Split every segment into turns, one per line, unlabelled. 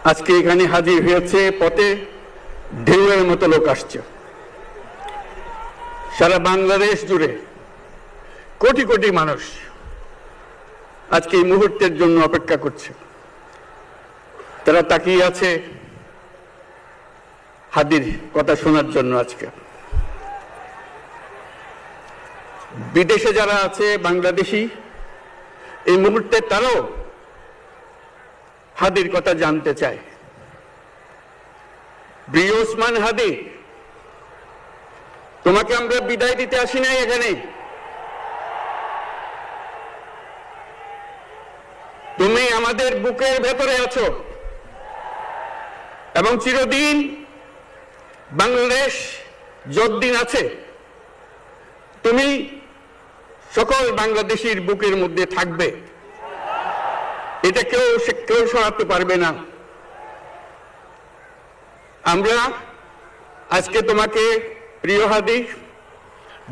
আজকে এখানে হাজির হয়েছে, পথে ঢেউয়ের মতো লোক আসছে। সারা বাংলাদেশ জুড়ে কোটি কোটি মানুষ আজকে এই মুহূর্তের জন্য অপেক্ষা করছে। তারা তাকিয়ে আছে হাদির কথা শোনার জন্য। আজকে বিদেশে যারা আছে বাংলাদেশি, এই মুহূর্তে তারাও হাদির কথা জানতে চায়। প্রিয় ওসমান হাদি, তোমাকে আমরা বিদায় দিতে আসি নাই এখানে। তুমি আমাদের বুকের ভেতরে আছো এবং চিরদিন বাংলাদেশ যতদিন আছে তুমি সকল বাংলাদেশির বুকের মধ্যে থাকবে। এটা কেউ সরাতে পারবে না। আমরা আজকে তোমাকে প্রিয় হাদি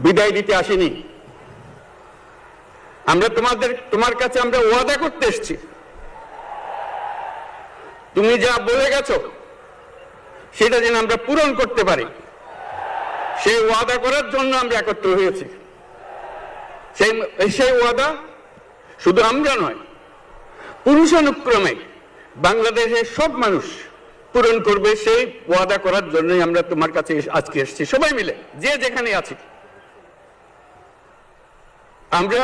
বিদায় দিতে আসিনি। আমরা তোমার কাছে আমরা ওয়াদা করতে এসেছি। তুমি যা বলে গেছো সেটা যেন আমরা পূরণ করতে পারি, সেই ওয়াদা করার জন্য আমরা একত্র হয়েছি। সেই ওয়াদা শুধু আমরা নয়, পুরুষানুক্রমে বাংলাদেশের সব মানুষ পূরণ করবে। সেই ওয়াদা করার জন্যই আমরা তোমার কাছে আজকে এসেছি, সবাই মিলে যে যেখানে আছি। আমরা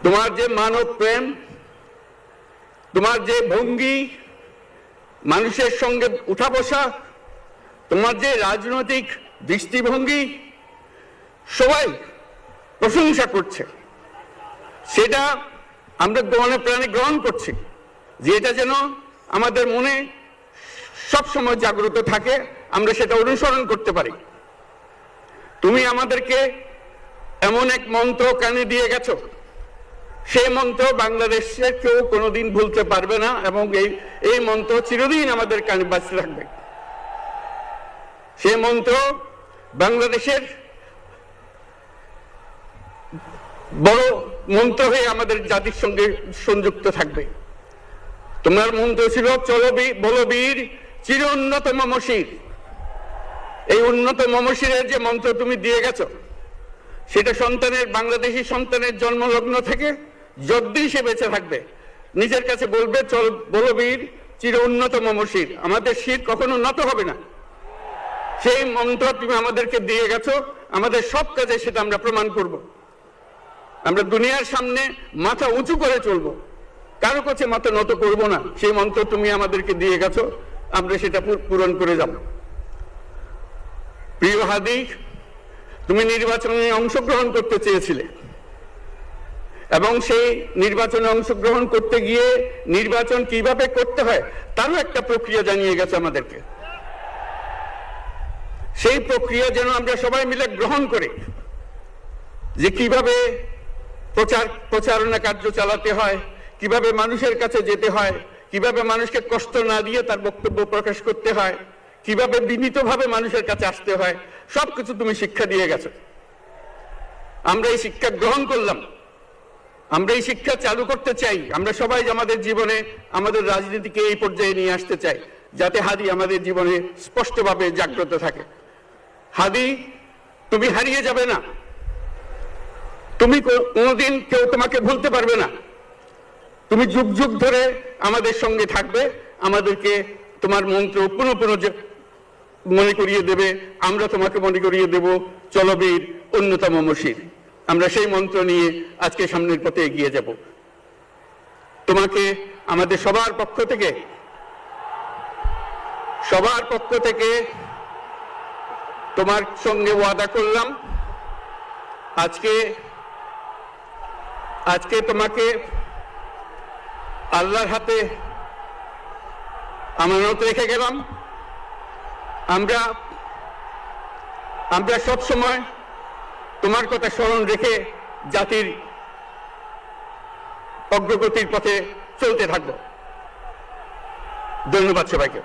তোমার যে মানব প্রেম, তোমার যে ভঙ্গি, মানুষের সঙ্গে উঠা বসা, তোমার যে রাজনৈতিক দৃষ্টিভঙ্গি, সবাই প্রশংসা করছে। সেটা আমরা মনে প্রাণে গ্রহণ করছি, যে এটা যেন আমাদের মনে সব সময় জাগ্রত থাকে, আমরা সেটা অনুসরণ করতে পারি। তুমি আমাদেরকে এমন এক মন্ত্র কানে দিয়ে গেছো, সেই মন্ত্র বাংলাদেশের কেউ কোনোদিন ভুলতে পারবে না এবং এই মন্ত্র চিরদিন আমাদের কানে বাঁচতে থাকবে। সেই মন্ত্র বাংলাদেশের বড় মন্ত্র হয়ে আমাদের জাতির সঙ্গে সংযুক্ত থাকবে। তোমার মন্ত্র ছিল চলো বলো বীর চির উন্নত মমশির। এই উন্নত মমশিরের যে মন্ত্র তুমি দিয়ে গেছো, সেটা বাংলাদেশি সন্তানের জন্মলগ্ন থেকে যতদিন সে বেঁচে থাকবে নিজের কাছে বলবে চল বলো বীর চির উন্নত মমশির। আমাদের শির কখনো নত হবে না। সেই মন্ত্র তুমি আমাদেরকে দিয়ে গেছো, আমাদের সব কাজে সেটা আমরা প্রমাণ করব। আমরা দুনিয়ার সামনে মাথা উঁচু করে চলবো, কারো কাছে মাথা নত করব না। সেই মন্ত্র তুমি আমাদেরকে দিয়ে গেছো, আমরা সেটা পূরণ করে যাব। প্রিয় হাদি, তুমি নির্বাচনে অংশগ্রহণ করতে চেয়েছিলে এবং সেই নির্বাচনে অংশগ্রহণ করতে গিয়ে নির্বাচন কিভাবে করতে হয় তারও একটা প্রক্রিয়া জানিয়ে গেছে আমাদেরকে। সেই প্রক্রিয়া যেন আমরা সবাই মিলে গ্রহণ করি, যে কিভাবে প্রচারণা কার্য চালাতে হয়, কিভাবে মানুষের কাছে যেতে হয়, কিভাবে মানুষকে কষ্ট না দিয়ে তার বক্তব্য প্রকাশ করতে হয়, কিভাবে বিনীতভাবে মানুষের কাছে আসতে হয়, সবকিছু তুমি শিক্ষা দিয়ে গেছো। আমরা এই শিক্ষা গ্রহণ করলাম, আমরা এই শিক্ষা চালু করতে চাই। আমরা সবাই আমাদের জীবনে আমাদের রাজনীতিকে এই পর্যায়ে নিয়ে আসতে চাই, যাতে হাদি আমাদের জীবনে স্পষ্টভাবে জাগ্রত থাকে। হাদি, তুমি হারিয়ে যাবে না। তুমি কোনোদিন কেউ তোমাকে ভুলতে পারবে না। তুমি যুগ যুগ ধরে আমাদের সঙ্গে থাকবে, আমাদেরকে তোমার মন্ত্র পুনঃ পুনঃ মনে করিয়ে দেবে। আমরা তোমাকে মনে করিয়ে দেব চলো বীর অন্যতম মমশির। আমরা সেই মন্ত্র নিয়ে আজকে সামনের পথে এগিয়ে যাব। তোমাকে আমাদের সবার পক্ষ থেকে তোমার সঙ্গে ওয়াদা করলাম, আজকে তোমাকে আল্লাহর হাতে আমানত রেখে গেলাম। আমরা সব সময় তোমার কথা স্মরণ রেখে জাতির অগ্রগতির পথে চলতে থাকব। ধন্যবাদ সবাইকে।